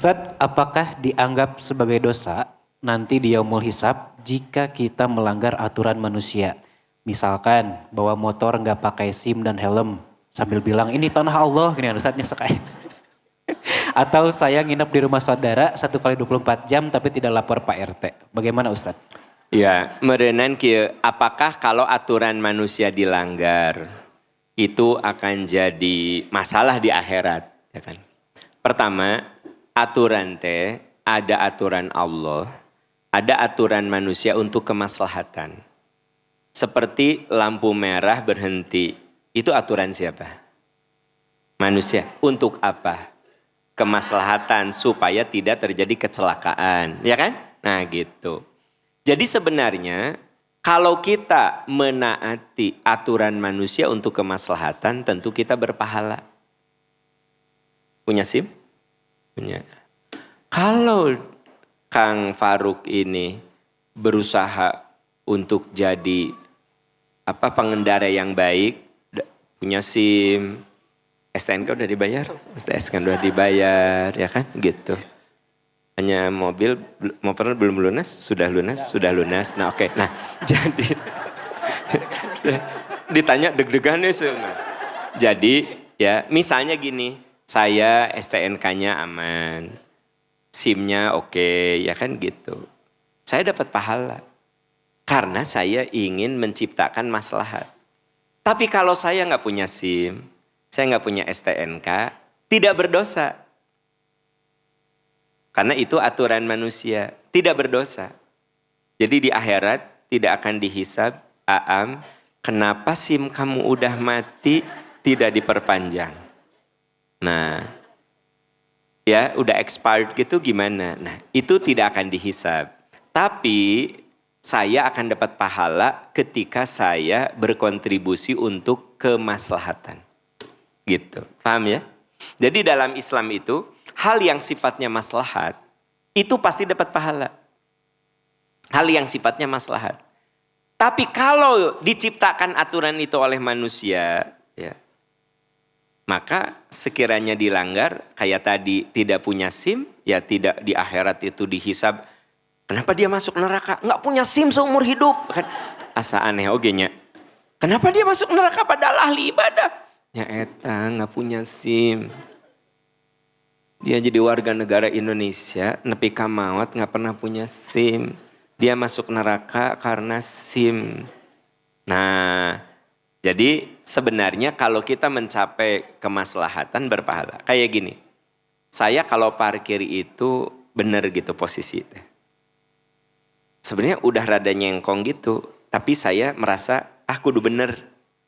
Ustadz, apakah dianggap sebagai dosa nanti di yaumul hisab jika kita melanggar aturan manusia? Misalkan bawa motor nggak pakai SIM dan helm sambil bilang ini tanah Allah, gini Ustadznya sekali. Atau saya nginep di rumah saudara 1 kali 24 jam tapi tidak lapor Pak RT. Bagaimana Ustadz? Ya, merenan kieu, apakah kalau aturan manusia dilanggar itu akan jadi masalah di akhirat, ya kan? Pertama, aturan teh ada aturan Allah, ada aturan manusia untuk kemaslahatan. Seperti lampu merah berhenti, itu aturan siapa? Manusia. Untuk apa? Kemaslahatan supaya tidak terjadi kecelakaan, ya kan? Nah gitu. Jadi sebenarnya kalau kita menaati aturan manusia untuk kemaslahatan, tentu kita berpahala. Punya SIM? Punya. Kalau Kang Faruk ini berusaha untuk jadi pengendara yang baik, punya SIM, STNK udah dibayar, STNK udah dibayar, ya kan, gitu. Hanya mobil belum lunas, sudah lunas. Nah oke. Nah jadi ditanya deg-degan nih semua. Jadi ya misalnya gini, saya STNK-nya aman, SIM-nya oke, ya kan gitu. Saya dapat pahala karena saya ingin menciptakan maslahat. Tapi kalau saya nggak punya SIM, saya nggak punya STNK, tidak berdosa. Karena itu aturan manusia, tidak berdosa. Jadi di akhirat tidak akan dihisab, Aam, kenapa SIM kamu udah mati tidak diperpanjang? Nah, ya udah expired gitu gimana? Nah, itu tidak akan dihisab. Tapi saya akan dapat pahala ketika saya berkontribusi untuk kemaslahatan. Gitu, paham ya? Jadi dalam Islam itu, hal yang sifatnya maslahat, itu pasti dapat pahala. Hal yang sifatnya maslahat. Tapi kalau diciptakan aturan itu oleh manusia, ya, maka sekiranya dilanggar, kayak tadi tidak punya SIM, ya tidak di akhirat itu dihisab. Kenapa dia masuk neraka? Nggak punya SIM seumur hidup. Kan asa aneh ogenya. Kenapa dia masuk neraka padahal ahli ibadah? Ya eta nggak punya SIM. Dia jadi warga negara Indonesia, nepi ka maot nggak pernah punya SIM. Dia masuk neraka karena SIM. Nah, jadi sebenarnya kalau kita mencapai kemaslahatan berpahala. Kayak gini, saya kalau parkir itu bener gitu posisi. Sebenarnya udah rada nyengkong gitu, tapi saya merasa kudu bener,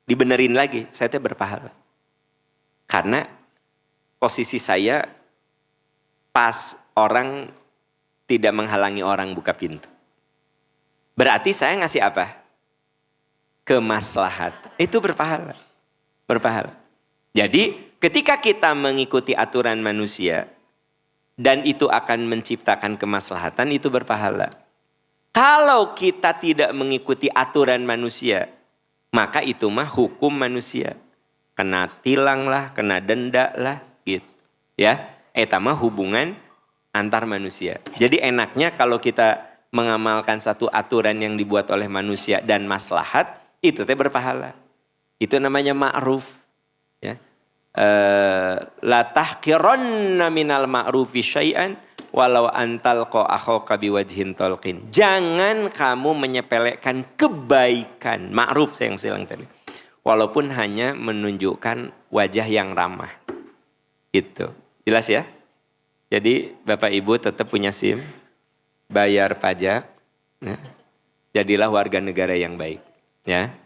dibenerin lagi, saya teh berpahala. Karena posisi saya pas orang tidak menghalangi orang buka pintu. Berarti saya ngasih apa? Kemaslahat. Itu berpahala. Berpahala. Jadi ketika kita mengikuti aturan manusia dan itu akan menciptakan kemaslahatan, itu berpahala. Kalau kita tidak mengikuti aturan manusia, maka itu mah hukum manusia. Kena tilang lah, kena denda lah, gitu. Ya, eta mah hubungan antar manusia. Jadi enaknya kalau kita mengamalkan satu aturan yang dibuat oleh manusia dan maslahat, itu teh berpahala. Itu namanya ma'ruf. Ya. La tahqiranna minal ma'rufi syai'an walau antal akhaka biwajhin talqin. Jangan kamu menyepelekan kebaikan, ma'ruf saya yang bilang tadi. Walaupun hanya menunjukkan wajah yang ramah. Gitu. Jelas ya? Jadi Bapak Ibu tetap punya SIM, bayar pajak, ya. Jadilah warga negara yang baik. Ya.